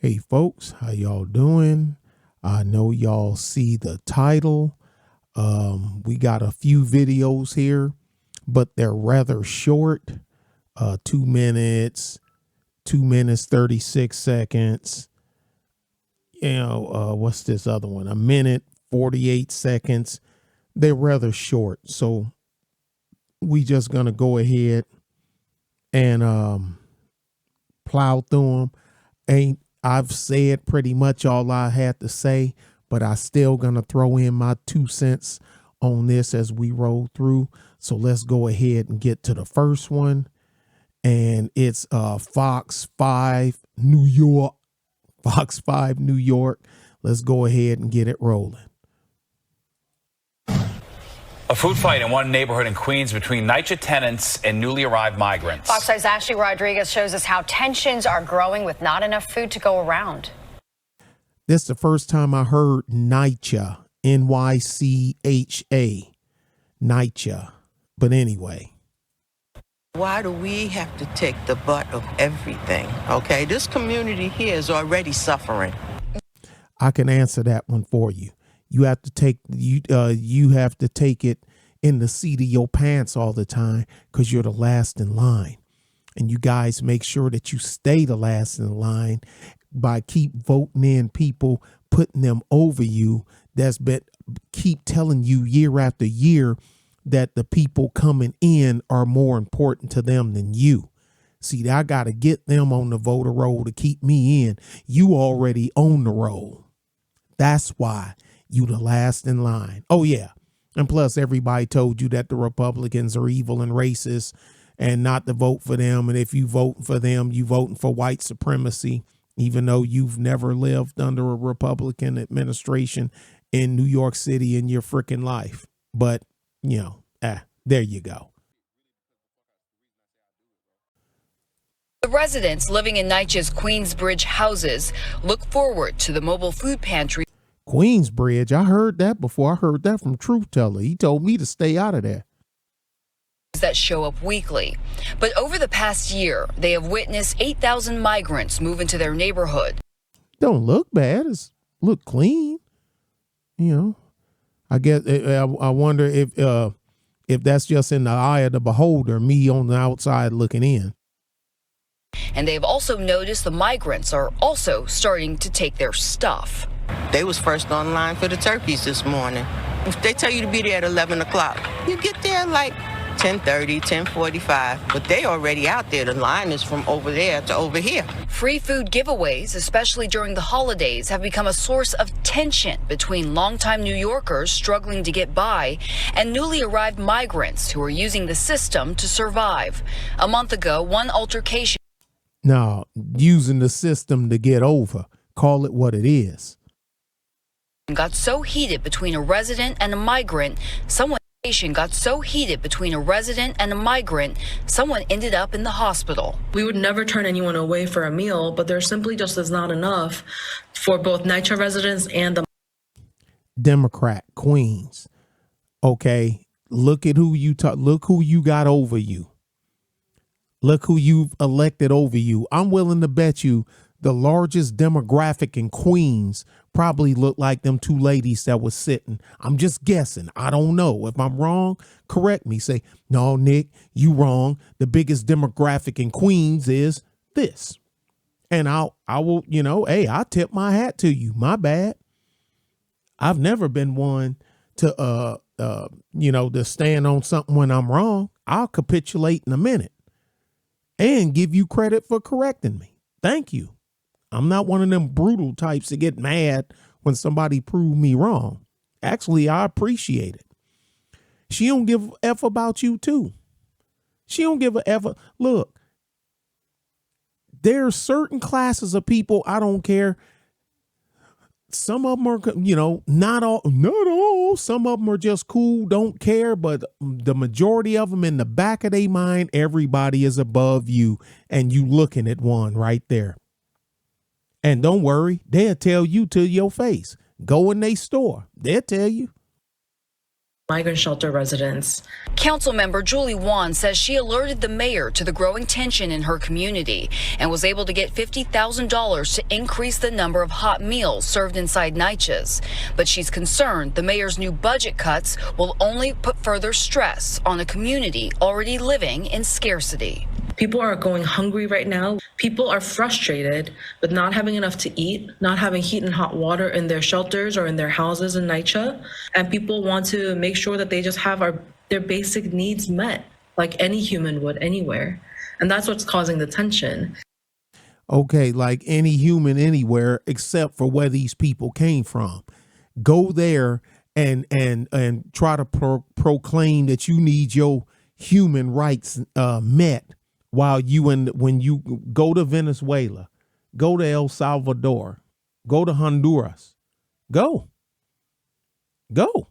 Hey folks, how y'all doing? I know y'all see the title. We got a few videos here, but they're rather short. 2 minutes, 2 minutes, 36 seconds. What's this other one? A minute, 48 seconds. They're rather short. So we just gonna go ahead and plow through them. I've said pretty much all I had to say, but I still gonna throw in my 2 cents on this as we roll through. So let's go ahead and get to the first one. And it's Fox 5 New York. Fox 5 New York. Let's go ahead and get it rolling. A food fight in one neighborhood in Queens between NYC tenants and newly arrived migrants. Fox 5's Ashley Rodriguez shows us how tensions are growing with not enough food to go around. This is the first time I heard NYCHA, NYCHA, NYCHA. But anyway. Why do we have to take the butt of everything? Okay, this community here is already suffering. I can answer that one for you. You have to take you have to take it in the seat of your pants all the time because you're the last in line. And you guys make sure that you stay the last in line by keep voting in people, putting them over you. That's been keep telling you year after year that the people coming in are more important to them than you. See, I got to get them on the voter roll to keep me in. You already own the roll. That's why you the last in line. Oh, yeah. And plus, everybody told you that the Republicans are evil and racist and not to vote for them. And if you vote for them, you voting for white supremacy, even though you've never lived under a Republican administration in New York City in your freaking life. But, there you go. The residents living in NYCHA's Queensbridge houses look forward to the mobile food pantry. Queensbridge, I heard that before. I heard that from Truth Teller. He told me to stay out of there. That show up weekly. But over the past year, they have witnessed 8,000 migrants move into their neighborhood. Don't look bad. It's look clean. I guess I wonder if that's just in the eye of the beholder, me on the outside looking in. And they've also noticed the migrants are also starting to take their stuff. They was first online for the turkeys this morning. If they tell you to be there at 11 o'clock, you get there like 10:30, 10:45, but they already out there. The line is from over there to over here. Free food giveaways, especially during the holidays, have become a source of tension between longtime New Yorkers struggling to get by and newly arrived migrants who are using the system to survive. A month ago, one altercation. Now, using the system to get over, call it what it is. Got so heated between a resident and a migrant, someone ended up in the hospital. We would never turn anyone away for a meal, but there simply just is not enough for both NYCHA residents and the Democrat Queens. Okay, look at who you look who you got over you. Look who you've elected over you. I'm willing to bet you the largest demographic in Queens probably looked like them two ladies that was sitting. I'm just guessing. I don't know. If I'm wrong, correct me. Say, no, Nick, you wrong. The biggest demographic in Queens is this. And I will, hey, I tip my hat to you. My bad. I've never been one to, to stand on something when I'm wrong. I'll capitulate in a minute and give you credit for correcting me. Thank you. I'm not one of them brutal types that get mad when somebody prove me wrong. Actually, I appreciate it. She don't give a F about you too. She don't give a F. Look, there are certain classes of people I don't care. Some of them are, not all. Some of them are just cool, don't care. But the majority of them in the back of their mind, everybody is above you. And you looking at one right there. And don't worry, they'll tell you to your face. Go in their store. They'll tell you. migrant shelter residents. Councilmember Julie Wan says she alerted the mayor to the growing tension in her community and was able to get $50,000 to increase the number of hot meals served inside NYCHA's. But she's concerned the mayor's new budget cuts will only put further stress on a community already living in scarcity. People are going hungry right now. People are frustrated with not having enough to eat, not having heat and hot water in their shelters or in their houses in NYCHA. And people want to make sure that they just have their basic needs met, like any human would anywhere. And that's what's causing the tension. Okay, like any human anywhere except for where these people came from. Go there and try to proclaim that you need your human rights met. While when you go to Venezuela, go to El Salvador, go to Honduras, go to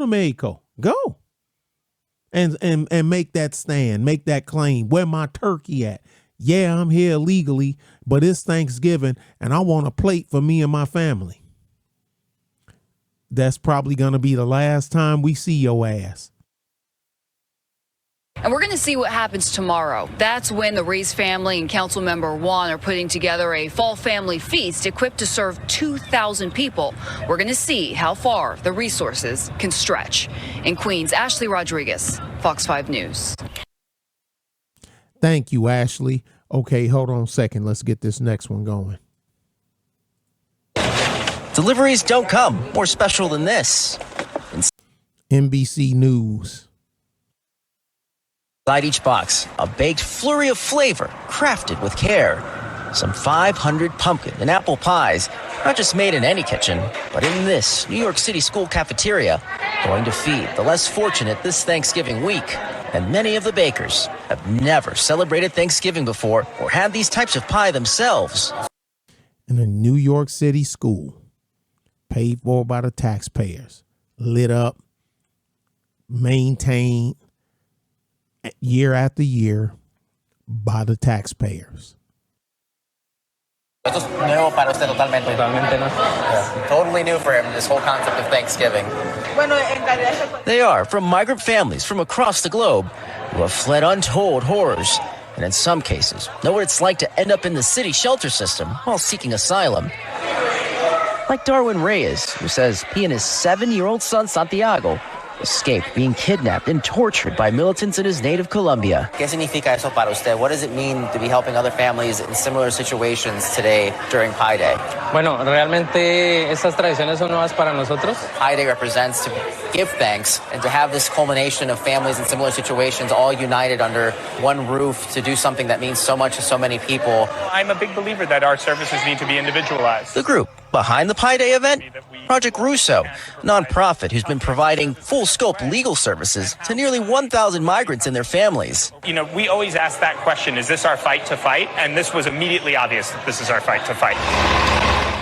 Mexico, go and make that stand, make that claim. Where my turkey at? Yeah, I'm here illegally, but it's Thanksgiving and I want a plate for me and my family. That's probably going to be the last time we see your ass. And we're going to see what happens tomorrow. That's when the Reese family and Councilmember Wan are putting together a fall family feast equipped to serve 2,000 people. We're going to see how far the resources can stretch. In Queens, Ashley Rodriguez, Fox 5 News. Thank you, Ashley. Okay, hold on a second. Let's get this next one going. Deliveries don't come more special than this. NBC News. Inside each box, a baked flurry of flavor crafted with care. Some 500 pumpkin and apple pies, not just made in any kitchen, but in this New York City school cafeteria, going to feed the less fortunate this Thanksgiving week. And many of the bakers have never celebrated Thanksgiving before or had these types of pie themselves. In a New York City school, paid for by the taxpayers, lit up, maintained year after year by the taxpayers. Esto es nuevo para usted totalmente. Totalmente no. Yeah. Totally new for him, this whole concept of Thanksgiving. They are from migrant families from across the globe who have fled untold horrors, and in some cases know what it's like to end up in the city shelter system while seeking asylum. Like Darwin Reyes, who says he and his 7-year-old son Santiago escaped being kidnapped and tortured by militants in his native Colombia. ¿Qué significa eso para usted? What does it mean to be helping other families in similar situations today during Pi Day? Bueno, realmente estas tradiciones son nuevas para nosotros. Pi Day represents to give thanks and to have this culmination of families in similar situations all united under one roof to do something that means so much to so many people. I'm a big believer that our services need to be individualized. The group behind the Pi Day event, Project Russo, a nonprofit who's been providing full-scope legal services to nearly 1,000 migrants and their families. You know, we always ask that question, is this our fight to fight? And this was immediately obvious that this is our fight to fight.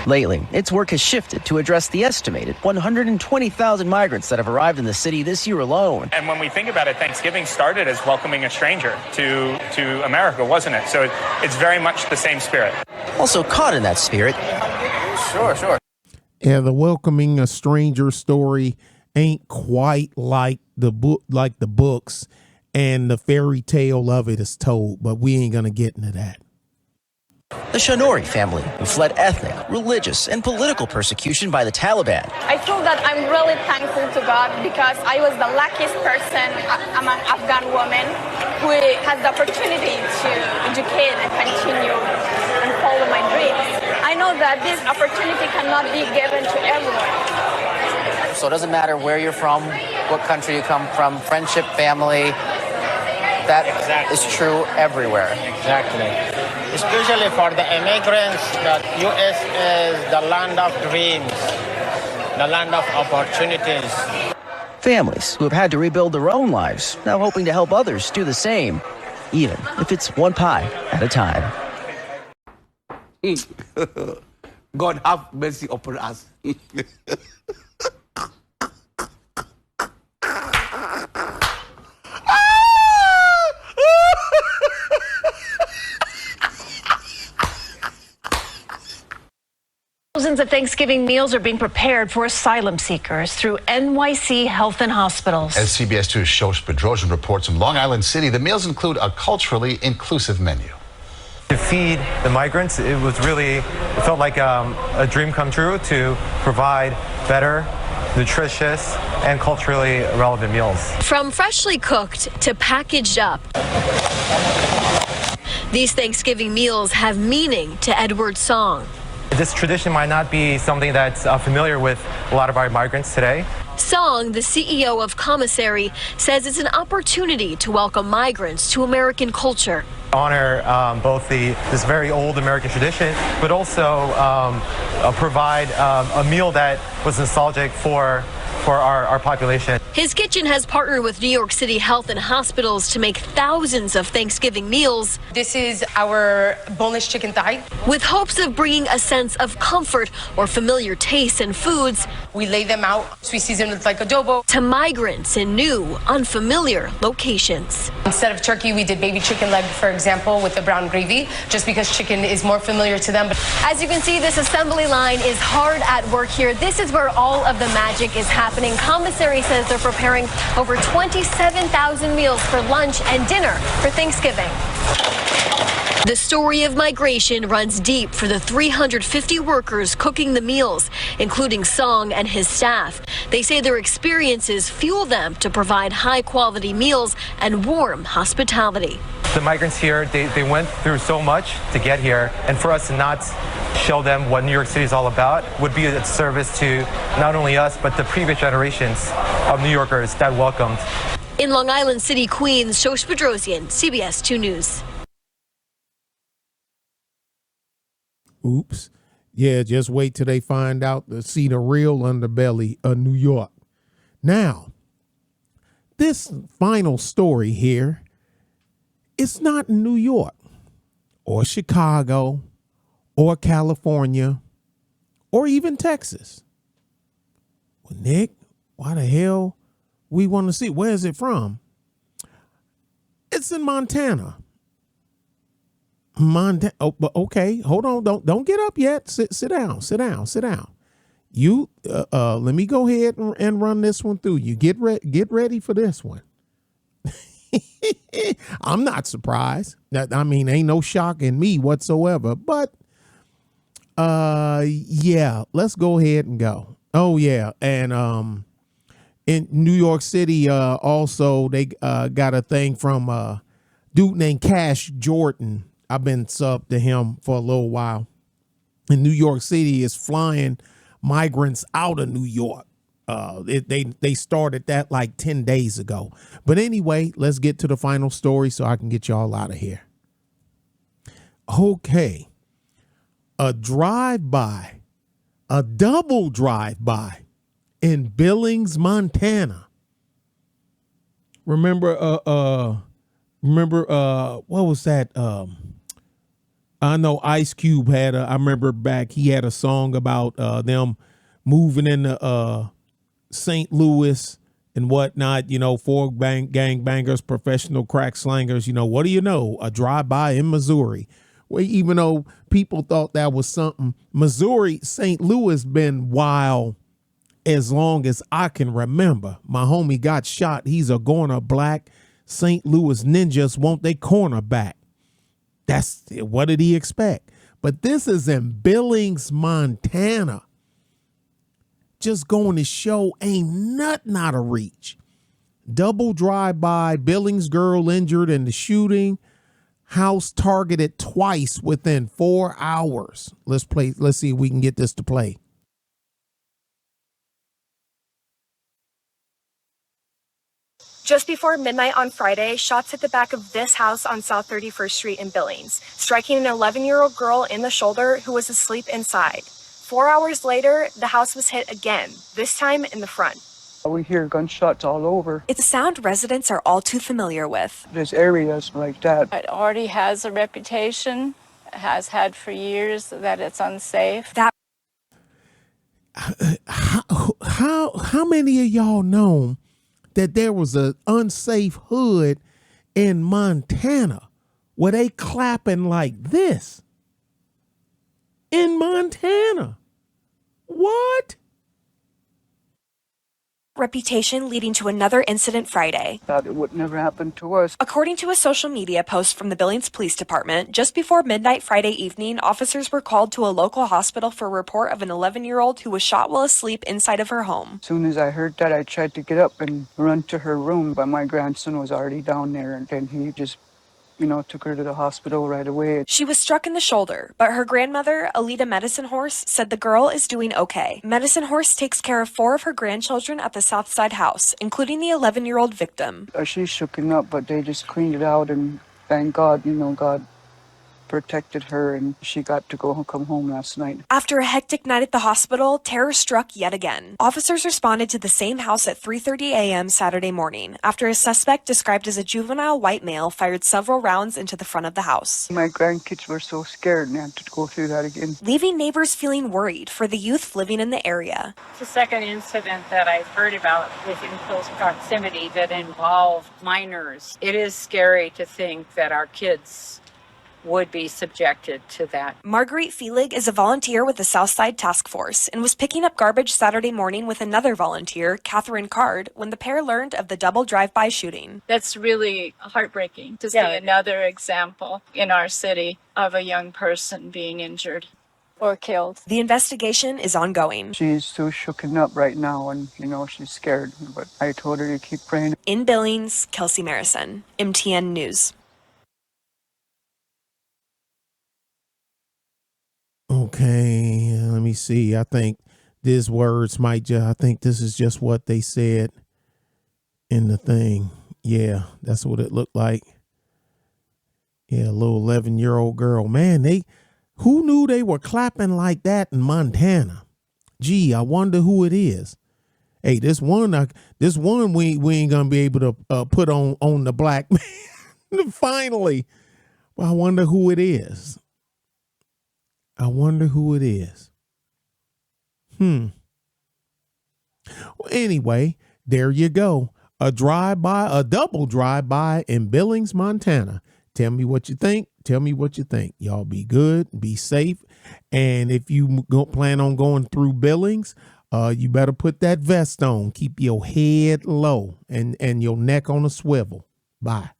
Lately, its work has shifted to address the estimated 120,000 migrants that have arrived in the city this year alone. And when we think about it, Thanksgiving started as welcoming a stranger to America, wasn't it? So it's very much the same spirit. Also caught in that spirit. Sure. Yeah, the welcoming a stranger story ain't quite like the books and the fairy tale of it is told, but we ain't gonna get into that. The Shanori family, who fled ethnic, religious, and political persecution by the Taliban. I feel that I'm really thankful to God because I was the luckiest person. I'm an Afghan woman who has the opportunity to educate and continue and follow my dreams. I know that this opportunity cannot be given to everyone. So it doesn't matter where you're from, what country you come from, friendship, family, that is true everywhere. Exactly. Especially for the immigrants, the U.S. is the land of dreams, the land of opportunities. Families who have had to rebuild their own lives, now hoping to help others do the same, even if it's one pie at a time. God have mercy upon us. Thousands of Thanksgiving meals are being prepared for asylum seekers through NYC Health and Hospitals. As CBS 2's Shosh Bedrosian reports from Long Island City, the meals include a culturally inclusive menu. To feed the migrants, it felt like a dream come true to provide better, nutritious, and culturally relevant meals. From freshly cooked to packaged up, these Thanksgiving meals have meaning to Edward Song. This tradition might not be something that's familiar with a lot of our migrants today. Song, the CEO of Commissary, says it's an opportunity to welcome migrants to American culture. Honor both this very old American tradition, but also provide a meal that was nostalgic for our population. His kitchen has partnered with New York City Health and Hospitals to make thousands of Thanksgiving meals. This is our boneless chicken thigh. With hopes of bringing a sense of comfort or familiar tastes and foods. We lay them out, we season with like adobo. To migrants in new, unfamiliar locations. Instead of turkey, we did baby chicken leg, for example, with the brown gravy, just because chicken is more familiar to them. As you can see, this assembly line is hard at work here. This is where all of the magic is happening. Commissary says they're preparing over 27,000 meals for lunch and dinner for Thanksgiving. The story of migration runs deep for the 350 workers cooking the meals, including Song and his staff. They say their experiences fuel them to provide high-quality meals and warm hospitality. The migrants here, they went through so much to get here, and for us to not show them what New York City is all about would be a service to not only us, but the previous generations of New Yorkers that welcomed. In Long Island City, Queens, Shosh Bedrosian, CBS 2 News. Oops. Yeah, just wait till they find out to see the real underbelly of New York. Now, this final story here, it's not in New York or Chicago or California or even Texas. Well, Nick, why the hell we want to see? Where is it from? It's in Montana. Oh, but okay, hold on. Don't get up yet. Sit down. You let me go ahead and run this one through you. Get ready for this one. I'm not surprised. I mean, ain't no shock in me whatsoever. But yeah, let's go ahead and go. Oh yeah, and in New York City, also they got a thing from a dude named Cash Jordan. I've been subbed to him for a little while. And New York City is flying migrants out of New York. They started that like 10 days ago. But anyway, let's get to the final story so I can get y'all out of here. Okay. A double drive-by in Billings, Montana. Remember, what was that? I know Ice Cube I remember back, he had a song about them moving into St. Louis and whatnot, you know, four gangbangers, professional crack slangers, you know, what do you know? A drive-by in Missouri. Well, even though people thought that was something, Missouri, St. Louis been wild as long as I can remember. My homie got shot. He's a Gorner Black. St. Louis Ninjas want their cornerback. That's what did he expect? But this is in Billings, Montana. Just going to show ain't nothing out of reach. Double drive-by, Billings girl injured in the shooting. House targeted twice within 4 hours. Let's see if we can get this to play. Just before midnight on Friday, shots hit the back of this house on South 31st Street in Billings, striking an 11-year-old girl in the shoulder who was asleep inside. 4 hours later, the house was hit again, this time in the front. We hear gunshots all over. It's a sound residents are all too familiar with. There's areas like that. It already has a reputation, has had for years, that it's unsafe. How many of y'all know that there was an unsafe hood in Montana where they clapping like this? In Montana. What? Reputation leading to another incident Friday. Thought it would never happen to us. According to a social media post from the Billings Police Department, just before midnight Friday evening, officers were called to a local hospital for a report of an 11-year-old who was shot while asleep inside of her home. As soon as I heard that, I tried to get up and run to her room, but my grandson was already down there, and then he just took her to the hospital right away. She was struck in the shoulder, but her grandmother, Alita Medicine Horse, said the girl is doing okay. Medicine Horse takes care of 4 of her grandchildren at the Southside house, including the 11-year-old victim. She's shooken up, but they just cleaned it out, and thank God, God protected her, and she got to come home last night. After a hectic night at the hospital, terror struck yet again. Officers responded to the same house at 3:30 a.m. Saturday morning after a suspect described as a juvenile white male fired several rounds into the front of the house. My grandkids were so scared and had to go through that again. Leaving neighbors feeling worried for the youth living in the area. It's the second incident that I've heard about within close proximity that involved minors. It is scary to think that our kids would be subjected to that. Marguerite Feelig is a volunteer with the Southside Task Force and was picking up garbage Saturday morning with another volunteer, Catherine Card, when the pair learned of the double drive-by shooting. That's really heartbreaking to see another example in our city of a young person being injured or killed. The investigation is ongoing. She's so shooken up right now, and she's scared, but I told her to keep praying. In Billings, Kelsey Marison, MTN News. Okay, let me see. I think these words I think this is just what they said in the thing. Yeah, that's what it looked like. Yeah, a little 11-year-old girl. Man, who knew they were clapping like that in Montana? Gee, I wonder who it is. Hey, this one we ain't gonna be able to put on the black man. Finally. Well, I wonder who it is. Well, anyway, there you go. A double drive-by in Billings, Montana. Tell me what you think. Y'all be good, be safe. And if you plan on going through Billings, you better put that vest on. Keep your head low and your neck on a swivel. Bye.